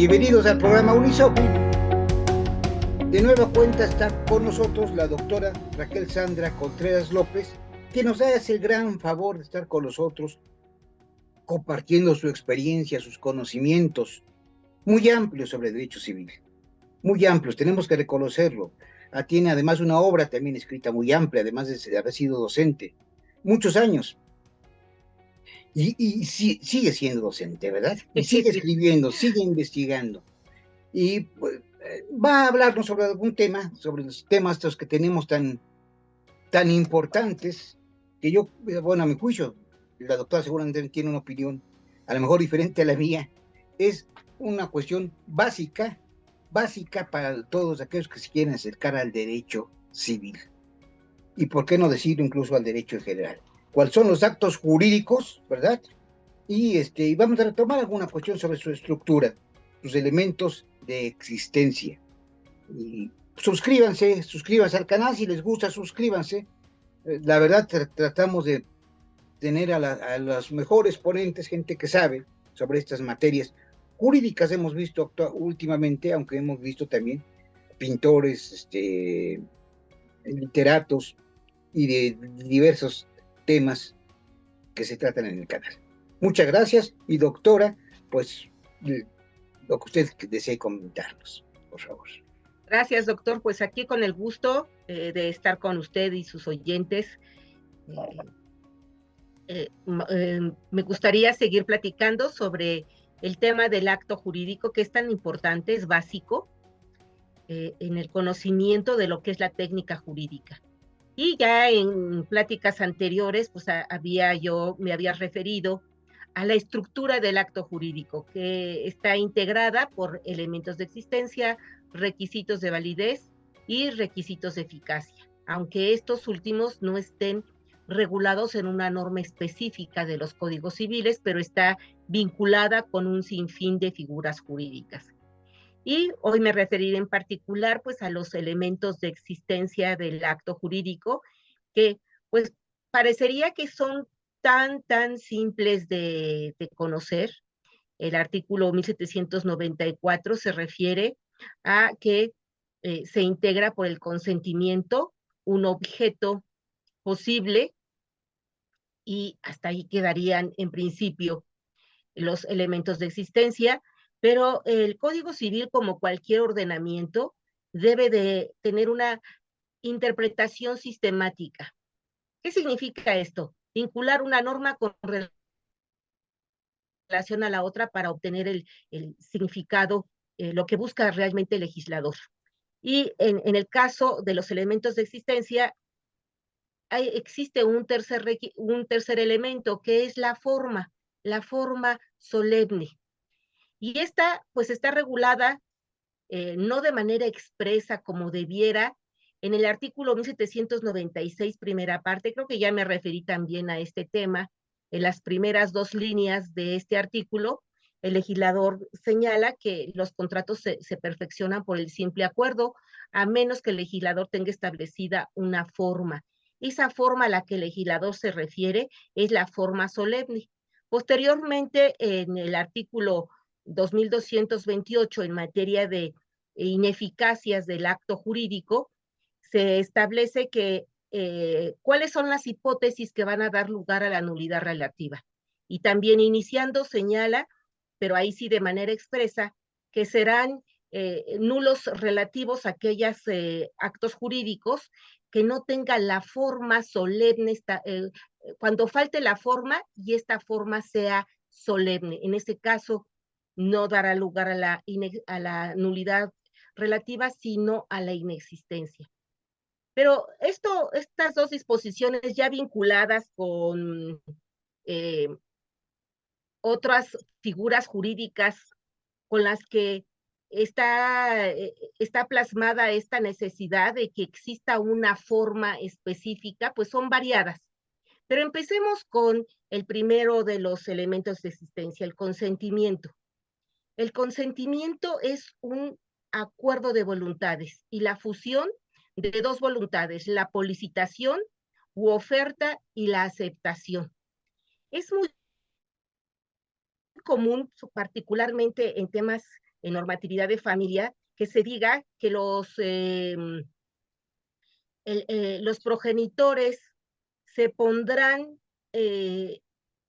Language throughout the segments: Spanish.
Bienvenidos al programa Unisofil. De nueva cuenta está con nosotros la doctora Raquel Sandra Contreras López, que nos hace el gran favor de estar con nosotros, compartiendo su experiencia, sus conocimientos, muy amplios sobre derecho civil, muy amplios, tenemos que reconocerlo. Tiene además una obra también escrita muy amplia, además de haber sido docente, muchos años. Y sigue siendo docente, ¿verdad? Y sigue Sí. escribiendo, sigue investigando. Y pues, va a hablarnos sobre algún tema, sobre los temas estos que tenemos tan importantes, que yo, bueno, a mi juicio, la doctora seguramente tiene una opinión a lo mejor diferente a la mía, es una cuestión básica para todos aquellos que se quieren acercar al derecho civil. Y por qué no decirlo incluso al derecho en general. ¿Cuáles son los actos jurídicos, verdad? Y vamos a retomar alguna cuestión sobre su estructura, sus elementos de existencia. Y suscríbanse al canal, si les gusta, suscríbanse. La verdad, tratamos de tener a los mejores ponentes, gente que sabe sobre estas materias jurídicas. Hemos visto últimamente, aunque hemos visto también pintores, literatos y de diversos temas que se tratan en el canal. Muchas gracias y doctora, pues lo que usted desee comentarnos, por favor. Gracias, doctor. Pues aquí con el gusto de estar con usted y sus oyentes. Me gustaría seguir platicando sobre el tema del acto jurídico, que es tan importante, es básico en el conocimiento de lo que es la técnica jurídica. Y ya en pláticas anteriores, pues me había referido a la estructura del acto jurídico, que está integrada por elementos de existencia, requisitos de validez y requisitos de eficacia, aunque estos últimos no estén regulados en una norma específica de los códigos civiles, pero está vinculada con un sinfín de figuras jurídicas. Y hoy me referiré en particular pues a los elementos de existencia del acto jurídico que pues parecería que son tan simples de conocer. El artículo 1794 se refiere a que se integra por el consentimiento un objeto posible y hasta ahí quedarían en principio los elementos de existencia, pero el Código Civil, como cualquier ordenamiento, debe de tener una interpretación sistemática. ¿Qué significa esto? Vincular una norma con relación a la otra para obtener el significado, lo que busca realmente el legislador. Y en el caso de los elementos de existencia, existe un tercer elemento que es la forma solemne. Y esta, pues, está regulada no de manera expresa como debiera en el artículo 1796, primera parte. Creo que ya me referí también a este tema. En las primeras dos líneas de este artículo, el legislador señala que los contratos se perfeccionan por el simple acuerdo, a menos que el legislador tenga establecida una forma. Esa forma a la que el legislador se refiere es la forma solemne. Posteriormente, en el artículo 2228, en materia de ineficacias del acto jurídico, se establece que cuáles son las hipótesis que van a dar lugar a la nulidad relativa. Y también iniciando señala, pero ahí sí de manera expresa, que serán nulos relativos a aquellos actos jurídicos que no tengan la forma solemne, cuando falte la forma y esta forma sea solemne. En ese caso, no dará lugar a la nulidad relativa, sino a la inexistencia. Pero estas dos disposiciones ya vinculadas con eh, otras figuras jurídicas con las que está plasmada esta necesidad de que exista una forma específica, pues son variadas. Pero empecemos con el primero de los elementos de existencia, el consentimiento. El consentimiento es un acuerdo de voluntades y la fusión de dos voluntades, la policitación u oferta y la aceptación. Es muy común, particularmente en temas normatividad de familia, que se diga que los progenitores se pondrán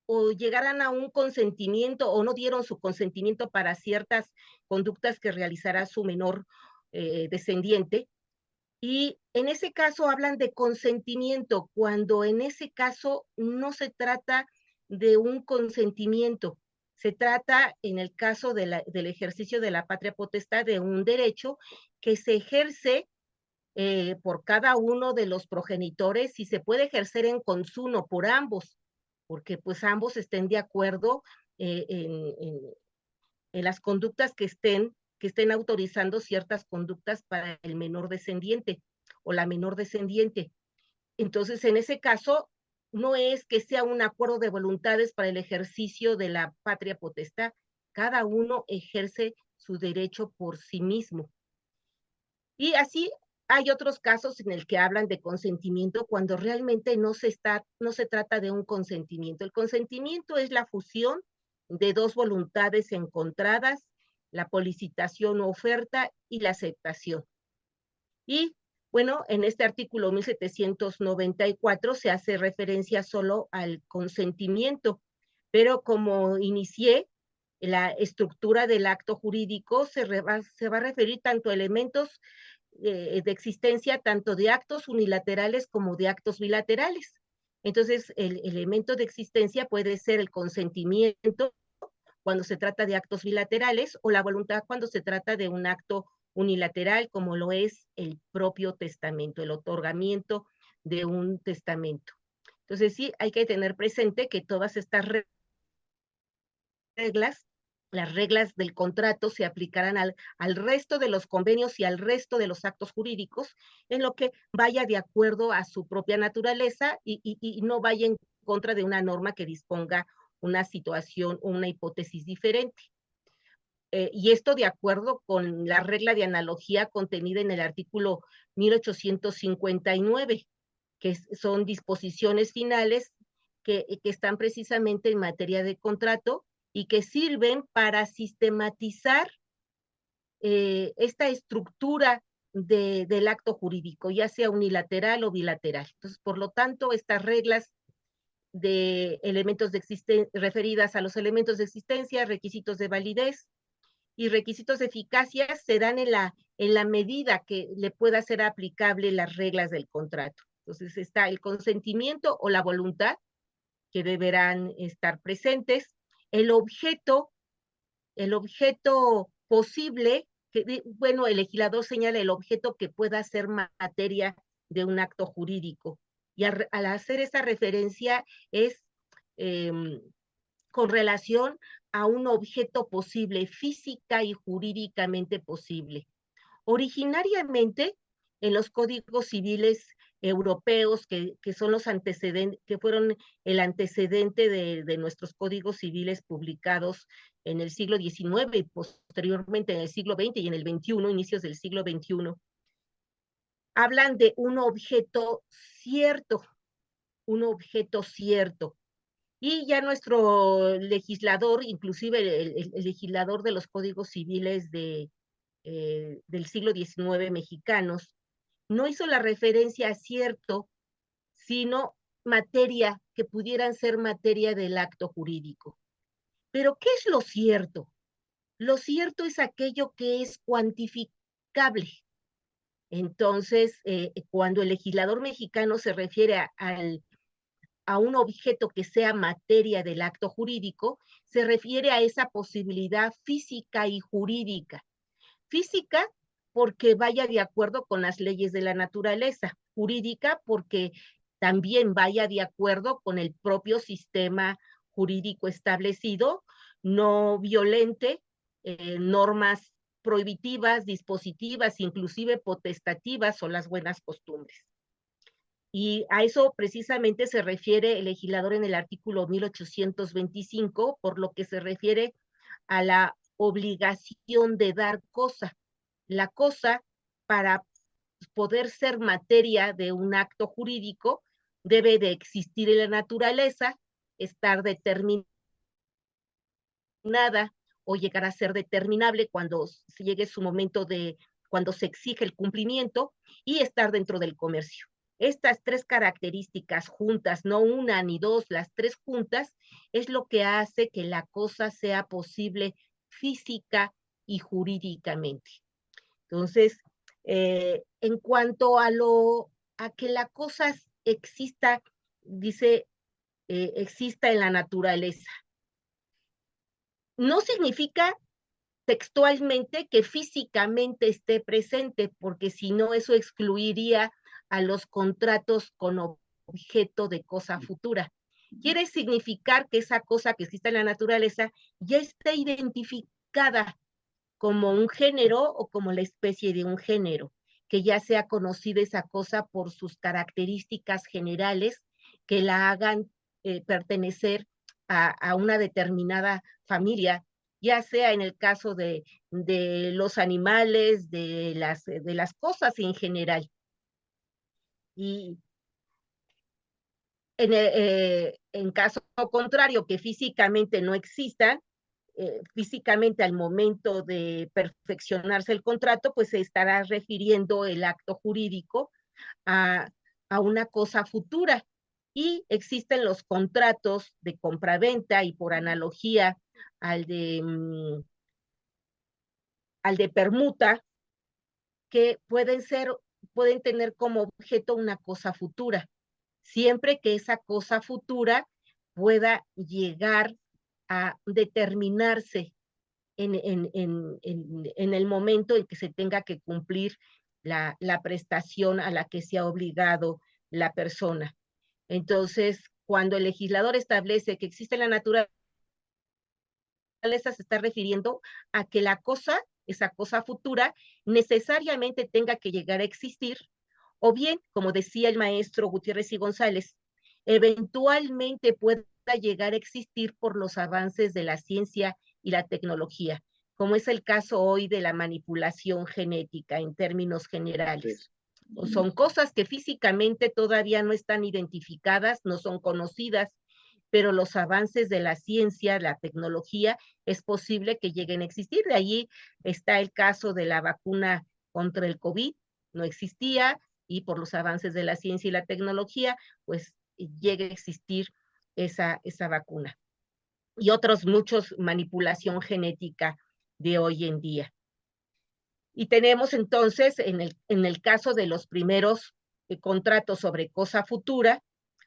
o llegarán a un consentimiento o no dieron su consentimiento para ciertas conductas que realizará su menor descendiente. Y en ese caso hablan de consentimiento, cuando en ese caso no se trata de un consentimiento, se trata, en el caso del ejercicio de la patria potestad, de un derecho que se ejerce por cada uno de los progenitores y se puede ejercer en consumo por ambos, porque pues ambos estén de acuerdo eh, en, en, en las conductas que estén autorizando ciertas conductas para el menor descendiente o la menor descendiente. Entonces, en ese caso, no es que sea un acuerdo de voluntades para el ejercicio de la patria potestad, cada uno ejerce su derecho por sí mismo. Y así hay otros casos en el que hablan de consentimiento cuando realmente no se trata de un consentimiento. El consentimiento es la fusión de dos voluntades encontradas, la solicitación o oferta y la aceptación. Y bueno, en este artículo 1794 se hace referencia solo al consentimiento, pero como inicié, la estructura del acto jurídico se va a referir tanto a elementos de existencia tanto de actos unilaterales como de actos bilaterales. Entonces, el elemento de existencia puede ser el consentimiento cuando se trata de actos bilaterales o la voluntad cuando se trata de un acto unilateral, como lo es el propio testamento, el otorgamiento de un testamento. Entonces, sí, hay que tener presente que todas estas reglas, las reglas del contrato se aplicarán al resto de los convenios y al resto de los actos jurídicos, en lo que vaya de acuerdo a su propia naturaleza y no vaya en contra de una norma que disponga una situación o una hipótesis diferente. Y esto de acuerdo con la regla de analogía contenida en el artículo 1859, que son disposiciones finales que están precisamente en materia de contrato y que sirven para sistematizar esta estructura del acto jurídico, ya sea unilateral o bilateral. Entonces, por lo tanto, estas reglas de elementos de referidas a los elementos de existencia, requisitos de validez y requisitos de eficacia se dan en la medida que le pueda ser aplicable las reglas del contrato. Entonces está el consentimiento o la voluntad que deberán estar presentes, el objeto posible, bueno, el legislador señala el objeto que pueda ser materia de un acto jurídico. Y al hacer esa referencia es eh, con relación a un objeto posible, física y jurídicamente posible. Originariamente, en los códigos civiles europeos, que son los antecedentes, que fueron el antecedente de nuestros códigos civiles publicados en el siglo XIX y posteriormente en el siglo XX y en el XXI, inicios del siglo XXI, hablan de un objeto cierto, un objeto cierto. Y ya nuestro legislador, inclusive el legislador de los códigos civiles del siglo XIX mexicanos, no hizo la referencia a cierto, sino materia, que pudieran ser materia del acto jurídico. Pero, ¿qué es lo cierto? Lo cierto es aquello que es cuantificable. Entonces, cuando el legislador mexicano se refiere a un objeto que sea materia del acto jurídico, se refiere a esa posibilidad física y jurídica. Física, porque vaya de acuerdo con las leyes de la naturaleza. Jurídica, porque también vaya de acuerdo con el propio sistema jurídico establecido, no violente normas prohibitivas, dispositivas, inclusive potestativas o las buenas costumbres. Y a eso precisamente se refiere el legislador en el artículo 1825, por lo que se refiere a la obligación de dar cosa. La cosa, para poder ser materia de un acto jurídico, debe de existir en la naturaleza, estar determinada o llegar a ser determinable cuando se llegue su momento cuando se exige el cumplimiento, y estar dentro del comercio. Estas tres características juntas, no una ni dos, las tres juntas, es lo que hace que la cosa sea posible física y jurídicamente. Entonces, en cuanto a que la cosa exista, dice, exista en la naturaleza, no significa textualmente que físicamente esté presente, porque si no, eso excluiría a los contratos con objeto de cosa futura. Quiere significar que esa cosa que existe en la naturaleza ya está identificada como un género o como la especie de un género, que ya sea conocida esa cosa por sus características generales que la hagan pertenecer a una determinada familia, ya sea en el caso de los animales, de las cosas en general. Y en caso contrario, que físicamente no existan, físicamente al momento de perfeccionarse el contrato, pues se estará refiriendo el acto jurídico a, a una cosa futura. Y existen los contratos de compraventa y por analogía al al de permuta, que pueden tener como objeto una cosa futura, siempre que esa cosa futura pueda llegar a determinarse en el momento en que se tenga que cumplir la prestación a la que se ha obligado la persona. Entonces, cuando el legislador establece que existe la naturaleza, se está refiriendo a que la cosa, esa cosa futura, necesariamente tenga que llegar a existir, o bien, como decía el maestro Gutiérrez y González, eventualmente pueda llegar a existir por los avances de la ciencia y la tecnología, como es el caso hoy de la manipulación genética en términos generales. Son cosas que físicamente todavía no están identificadas, no son conocidas, pero los avances de la ciencia, la tecnología, es posible que lleguen a existir. De allí está el caso de la vacuna contra el COVID, no existía, y por los avances de la ciencia y la tecnología, pues llegue a existir esa vacuna. Y otros muchos manipulación genética de hoy en día. Y tenemos entonces, en el caso de los primeros contratos sobre cosa futura,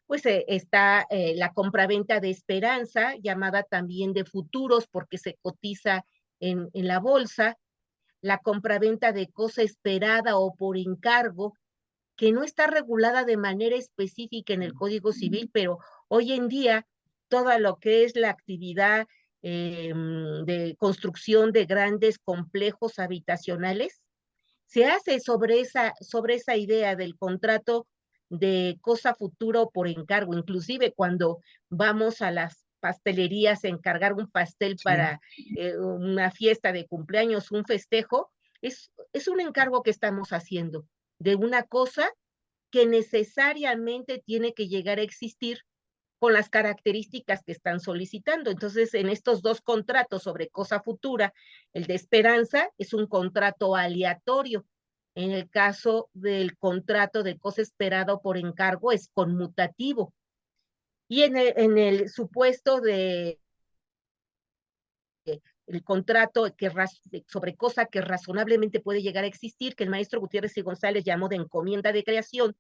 pues está la compraventa de esperanza, llamada también de futuros porque se cotiza en la bolsa, la compraventa de cosa esperada o por encargo, que no está regulada de manera específica en el Código Civil, pero hoy en día todo lo que es la actividad de construcción de grandes complejos habitacionales se hace sobre esa idea del contrato de cosa futura o por encargo. Inclusive cuando vamos a las pastelerías a encargar un pastel para una fiesta de cumpleaños, un festejo, es un encargo que estamos haciendo de una cosa que necesariamente tiene que llegar a existir con las características que están solicitando. Entonces, en estos dos contratos sobre cosa futura, el de esperanza es un contrato aleatorio. En el caso del contrato de cosa esperada por encargo es conmutativo. Y en el supuesto de el contrato sobre cosa que razonablemente puede llegar a existir, que el maestro Gutiérrez y González llamó de encomienda de creación.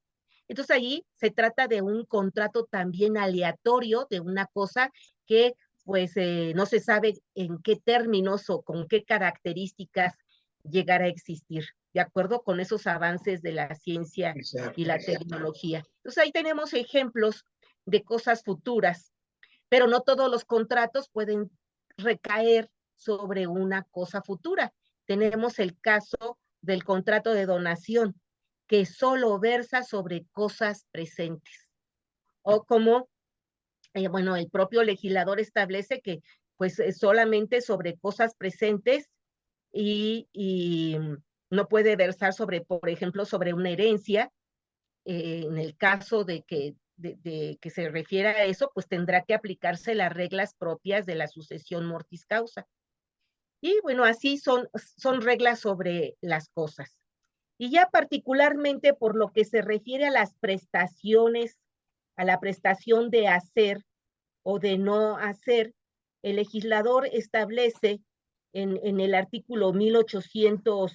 Entonces allí se trata de un contrato también aleatorio, de una cosa que pues no se sabe en qué términos o con qué características llegará a existir, de acuerdo con esos avances de la ciencia y la tecnología. Entonces ahí tenemos ejemplos de cosas futuras, pero no todos los contratos pueden recaer sobre una cosa futura. Tenemos el caso del contrato de donación, que solo versa sobre cosas presentes. O como, bueno, el propio legislador establece que pues solamente sobre cosas presentes y no puede versar sobre, por ejemplo, sobre una herencia. En el caso de que se refiera a eso, pues tendrá que aplicarse las reglas propias de la sucesión mortis causa. Y bueno, así son reglas sobre las cosas. Y ya particularmente por lo que se refiere a las prestaciones, a la prestación de hacer o de no hacer, el legislador establece en el artículo 1800,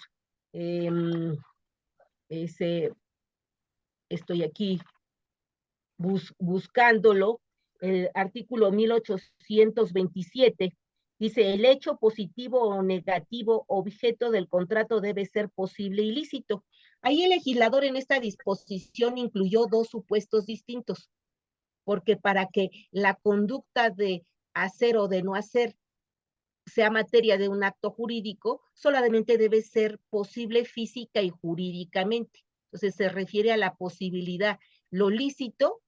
ese, estoy aquí buscándolo, el artículo 1827, dice, el hecho positivo o negativo objeto del contrato debe ser posible y lícito. Ahí el legislador en esta disposición incluyó dos supuestos distintos, porque para que la conducta de hacer o de no hacer sea materia de un acto jurídico, solamente debe ser posible física y jurídicamente. Entonces se refiere a la posibilidad. Lo lícito,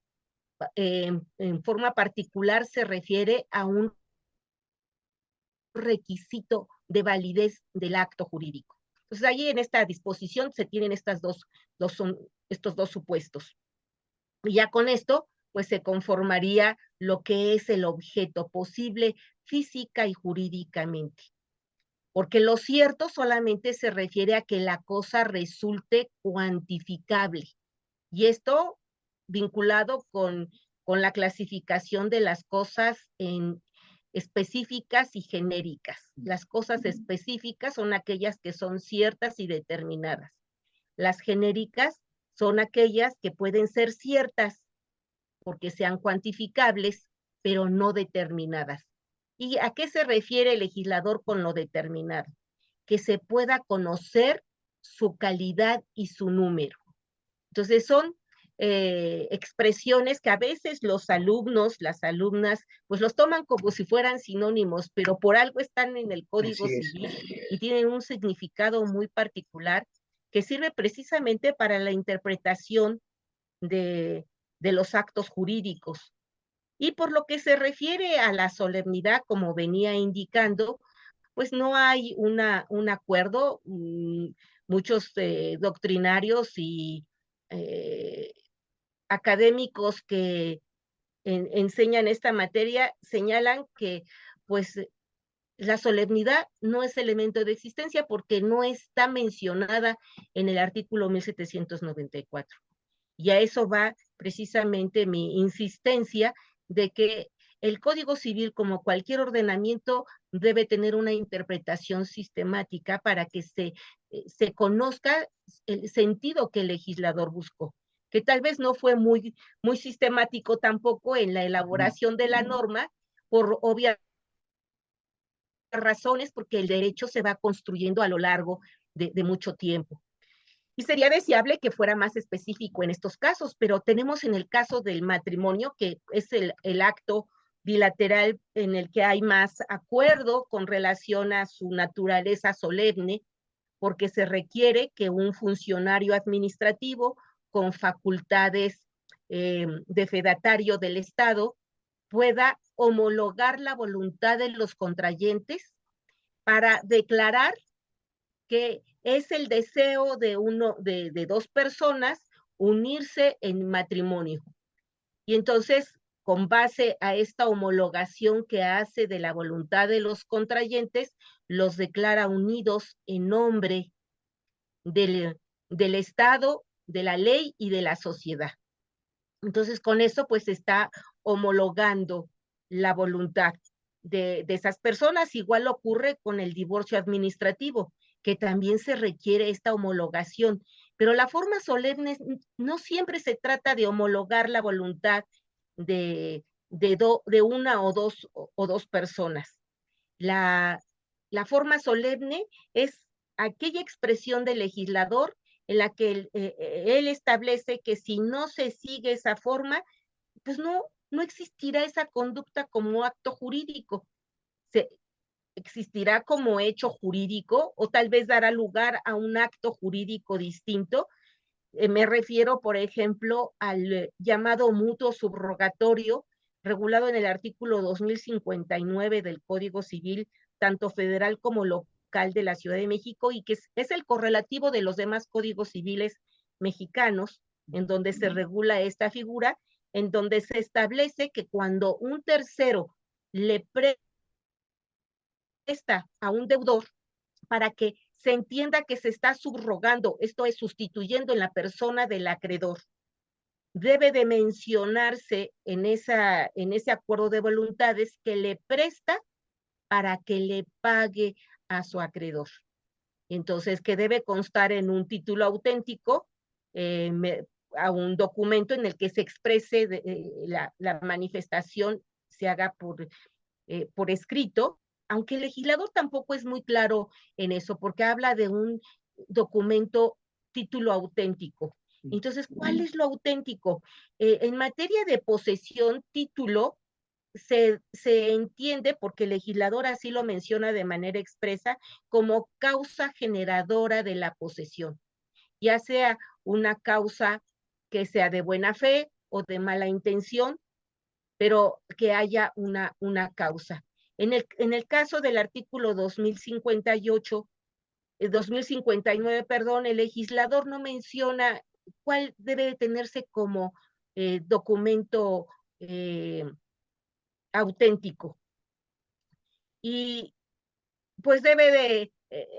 en forma particular, se refiere a un requisito de validez del acto jurídico. Entonces, ahí en esta disposición se tienen estos dos supuestos. Y ya con esto, pues se conformaría lo que es el objeto posible física y jurídicamente. Porque lo cierto solamente se refiere a que la cosa resulte cuantificable. Y esto vinculado con la clasificación de las cosas en específicas y genéricas. Las cosas específicas son aquellas que son ciertas y determinadas. Las genéricas son aquellas que pueden ser ciertas porque sean cuantificables, pero no determinadas. ¿Y a qué se refiere el legislador con lo determinado? Que se pueda conocer su calidad y su número. Entonces son expresiones que a veces los alumnos, las alumnas, pues los toman como si fueran sinónimos, pero por algo están en el Código Civil y tienen un significado muy particular que sirve precisamente para la interpretación de los actos jurídicos. Y por lo que se refiere a la solemnidad, como venía indicando, pues no hay un acuerdo. Muchos doctrinarios y eh, académicos que enseñan esta materia señalan que pues la solemnidad no es elemento de existencia porque no está mencionada en el artículo 1794. Y a eso va precisamente mi insistencia de que el Código Civil, como cualquier ordenamiento, debe tener una interpretación sistemática para que se conozca el sentido que el legislador buscó, que tal vez no fue muy sistemático tampoco en la elaboración de la norma, por obvias razones, porque el derecho se va construyendo a lo largo de mucho tiempo. Y sería deseable que fuera más específico en estos casos, pero tenemos en el caso del matrimonio, que es el acto bilateral en el que hay más acuerdo con relación a su naturaleza solemne, porque se requiere que un funcionario administrativo con facultades de fedatario del Estado pueda homologar la voluntad de los contrayentes para declarar que es el deseo de dos personas unirse en matrimonio. Y entonces, con base a esta homologación que hace de la voluntad de los contrayentes, los declara unidos en nombre del Estado, de la ley y de la sociedad. Entonces, con eso, pues, está homologando la voluntad de esas personas. Igual ocurre con el divorcio administrativo, que también se requiere esta homologación. Pero la forma solemne no siempre se trata de homologar la voluntad de una o dos personas. La, la forma solemne es aquella expresión del legislador en la que él establece que si no se sigue esa forma, pues no existirá esa conducta como acto jurídico. Se, existirá como hecho jurídico o tal vez dará lugar a un acto jurídico distinto. Me refiero, por ejemplo, al llamado mutuo subrogatorio, regulado en el artículo 2059 del Código Civil, tanto federal como local de la Ciudad de México, y que es el correlativo de los demás códigos civiles mexicanos, en donde se regula esta figura, en donde se establece que cuando un tercero le presta a un deudor para que se entienda que se está subrogando, esto es sustituyendo en la persona del acreedor. Debe de mencionarse en ese acuerdo de voluntades que le presta para que le pague a su acreedor. Entonces, que debe constar en un título auténtico, a un documento en el que se exprese la manifestación, se haga por escrito, aunque el legislador tampoco es muy claro en eso, porque habla de un documento título auténtico. Entonces, ¿cuál es lo auténtico? En materia de posesión, título se entiende, porque el legislador así lo menciona de manera expresa, como causa generadora de la posesión, ya sea una causa que sea de buena fe o de mala intención, pero que haya una causa. En el caso del artículo 2058, 2059, perdón, el legislador no menciona cuál debe tenerse como documento auténtico. Y pues debe de,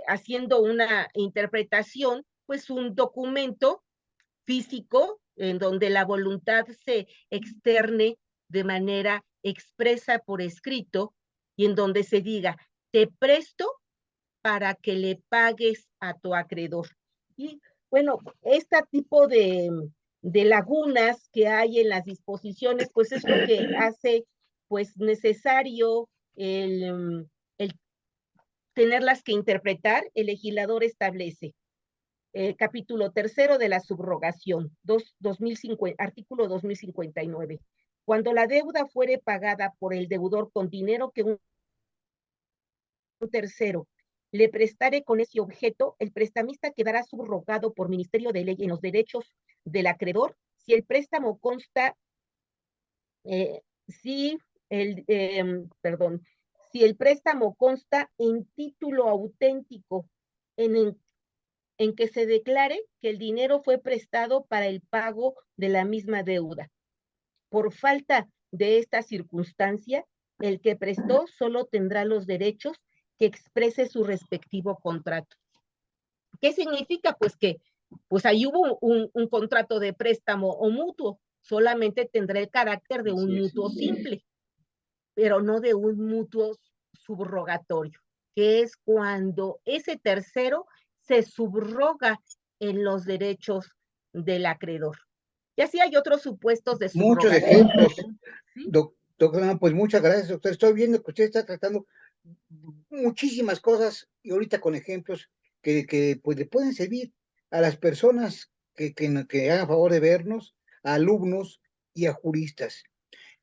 haciendo una interpretación, pues un documento físico en donde la voluntad se externe de manera expresa por escrito y en donde se diga, te presto para que le pagues a tu acreedor. Y bueno, este tipo de lagunas que hay en las disposiciones, pues es lo que hace pues necesario el tenerlas que interpretar. El legislador establece capítulo tercero de la subrogación, 2050, artículo 2059. Cuando la deuda fuere pagada por el deudor con dinero que un tercero le prestare con ese objeto, el prestamista quedará subrogado por Ministerio de Ley en los derechos del acreedor si el préstamo consta, si perdón, si el préstamo consta en título auténtico en que se declare que el dinero fue prestado para el pago de la misma deuda. Por falta de esta circunstancia, el que prestó solo tendrá los derechos que exprese su respectivo contrato. ¿Qué significa? Pues que pues ahí hubo un contrato de préstamo o mutuo, solamente tendrá el carácter de un mutuo simple, pero no de un mutuo subrogatorio, que es cuando ese tercero se subroga en los derechos del acreedor. Y así hay otros supuestos de Muchos subrogación. ejemplos. ¿Sí? Doctor, pues muchas gracias, doctor. Estoy viendo que usted está tratando muchísimas cosas y ahorita con ejemplos que pues, le pueden servir a las personas que hagan favor de vernos, a alumnos y a juristas.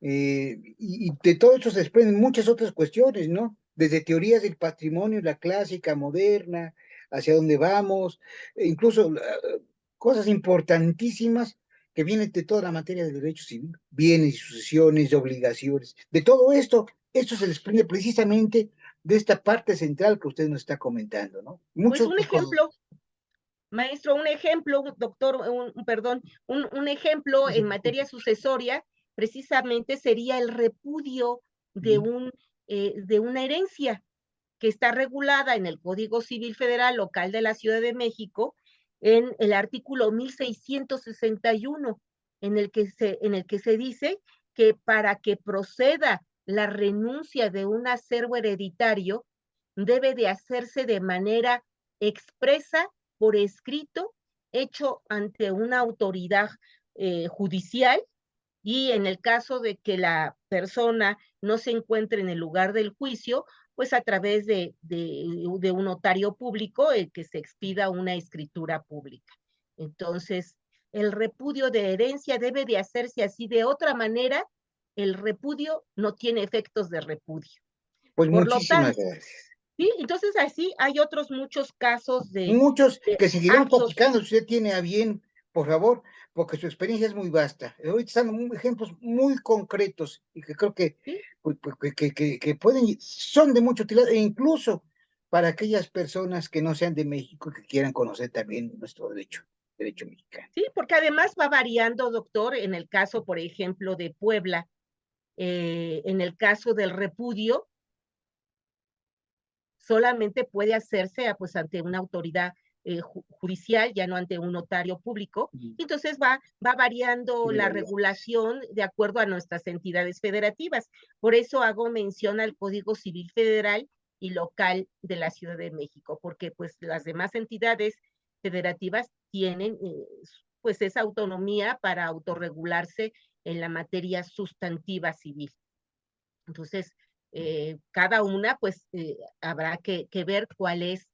Y de todo eso se desprenden muchas otras cuestiones, ¿no? Desde teorías del patrimonio, la clásica, moderna, hacia dónde vamos, e incluso cosas importantísimas que vienen de toda la materia de derecho civil, bienes y sucesiones, obligaciones. De todo esto se desprende precisamente de esta parte central que usted nos está comentando, ¿no? Pues Muchas un cosas. ejemplo, maestro, un ejemplo, doctor, perdón, un ejemplo en materia sucesoria precisamente sería el repudio de una herencia que está regulada en el Código Civil Federal Local de la Ciudad de México en el artículo 1661, en el que se dice que para que proceda la renuncia de un acervo hereditario debe de hacerse de manera expresa, por escrito, hecho ante una autoridad judicial, y en el caso de que la persona no se encuentre en el lugar del juicio, pues a través de un notario público, el que se expida una escritura pública. Entonces, el repudio de herencia debe de hacerse así. De otra manera, el repudio no tiene efectos de repudio. Pues Por lo muchísimas tanto, gracias. sí, entonces así hay otros muchos casos Muchos de que seguiremos actos. platicando, si usted tiene a bien, por favor, porque su experiencia es muy vasta. Ahorita están ejemplos muy concretos y que creo que, ¿Sí? pues, que pueden, son de mucha utilidad, e incluso para aquellas personas que no sean de México y que quieran conocer también nuestro derecho mexicano. Sí, porque además va variando, doctor, en el caso, por ejemplo, de Puebla, en el caso del repudio, solamente puede hacerse pues ante una autoridad judicial, ya no ante un notario público. Entonces va variando la regulación de acuerdo a nuestras entidades federativas. Por eso hago mención al Código Civil Federal y local de la Ciudad de México, porque pues las demás entidades federativas tienen pues esa autonomía para autorregularse en la materia sustantiva civil. Entonces, cada una pues habrá que ver cuáles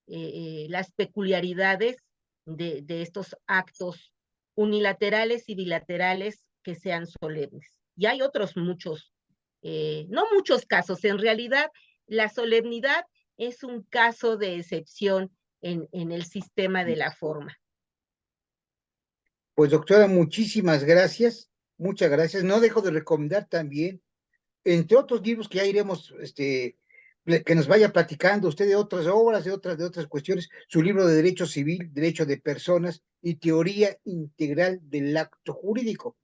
las peculiaridades de estos actos unilaterales y bilaterales que sean solemnes. Y hay otros muchos, no muchos casos, en realidad la solemnidad es un caso de excepción en el sistema de la forma. Pues doctora, muchísimas gracias, muchas gracias. No dejo de recomendar también, entre otros libros que ya iremos, que nos vaya platicando usted de otras obras, de otras cuestiones, su libro de Derecho Civil, Derecho de Personas y Teoría Integral del Acto Jurídico,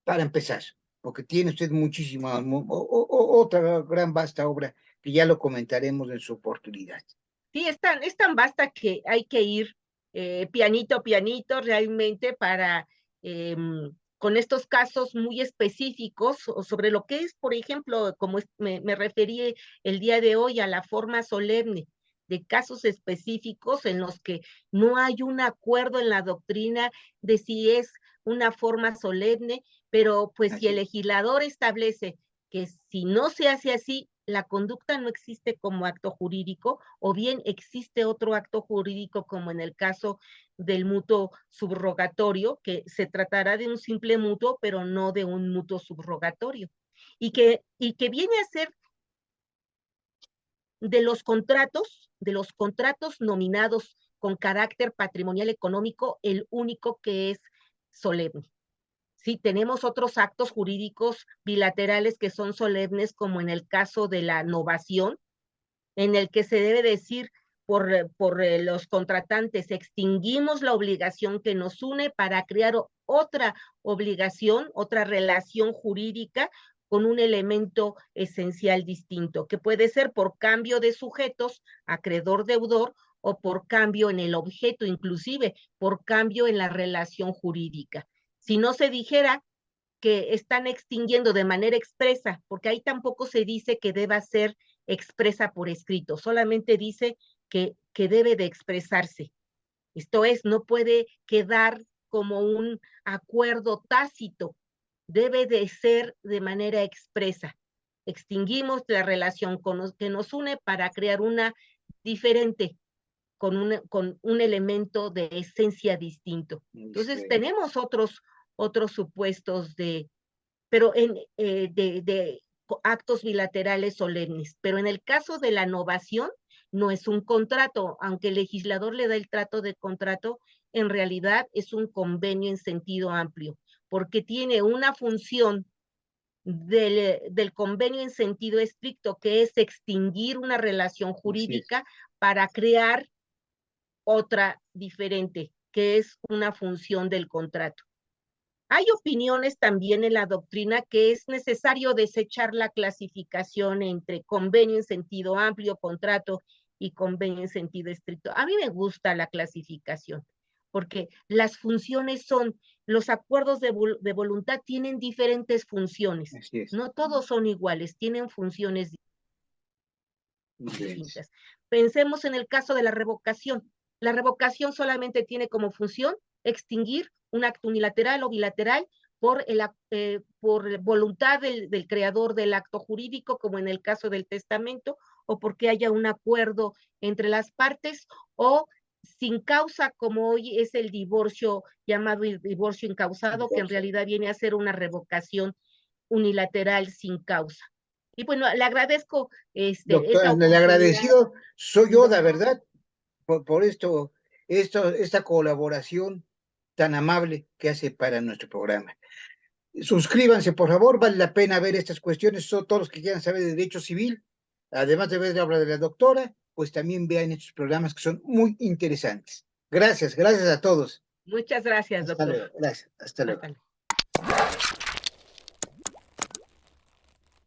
para empezar, porque tiene usted muchísima, otra gran vasta obra que ya lo comentaremos en su oportunidad. Sí, es tan vasta que hay que ir pianito, pianito, realmente para, con estos casos muy específicos, o sobre lo que es, por ejemplo, como me referí el día de hoy a la forma solemne, de casos específicos en los que no hay un acuerdo en la doctrina de si es una forma solemne, pero pues si el legislador establece que si no se hace así, la conducta no existe como acto jurídico, o bien existe otro acto jurídico, como en el caso del mutuo subrogatorio, que se tratará de un simple mutuo, pero no de un mutuo subrogatorio, y que viene a ser de los contratos nominados con carácter patrimonial económico, el único que es solemne. Sí, tenemos otros actos jurídicos bilaterales que son solemnes, como en el caso de la novación, en el que se debe decir por los contratantes, extinguimos la obligación que nos une para crear otra obligación, otra relación jurídica con un elemento esencial distinto, que puede ser por cambio de sujetos, acreedor-deudor, o por cambio en el objeto, inclusive por cambio en la relación jurídica. Si no se dijera que están extinguiendo de manera expresa, porque ahí tampoco se dice que deba ser expresa por escrito, solamente dice que debe de expresarse. Esto es, no puede quedar como un acuerdo tácito, debe de ser de manera expresa. Extinguimos la relación que nos une para crear una diferente, con un elemento de esencia distinto. Entonces, tenemos otros supuestos pero de actos bilaterales solemnes. Pero en el caso de la novación, no es un contrato, aunque el legislador le da el trato de contrato, en realidad es un convenio en sentido amplio, porque tiene una función del convenio en sentido estricto, que es extinguir una relación jurídica para crear otra diferente, que es una función del contrato. Hay opiniones también en la doctrina que es necesario desechar la clasificación entre convenio en sentido amplio, contrato, y convenio en sentido estricto. A mí me gusta la clasificación, porque las funciones son, los acuerdos de voluntad tienen diferentes funciones. No todos son iguales, tienen funciones distintas. Pensemos en el caso de la revocación. La revocación solamente tiene como función extinguir un acto unilateral o bilateral por voluntad del creador del acto jurídico, como en el caso del testamento, o porque haya un acuerdo entre las partes, o sin causa, como hoy es el divorcio, llamado divorcio incausado, que en realidad viene a ser una revocación unilateral sin causa. Y bueno, le agradezco Doctora, el agradecido soy yo, de verdad, por esta colaboración tan amable que hace para nuestro programa. Suscríbanse, por favor, vale la pena ver estas cuestiones, son todos los que quieran saber de derecho civil, además de ver la obra de la doctora, pues también vean estos programas que son muy interesantes. Gracias a todos. Muchas gracias, doctor. Hasta luego, gracias, hasta luego.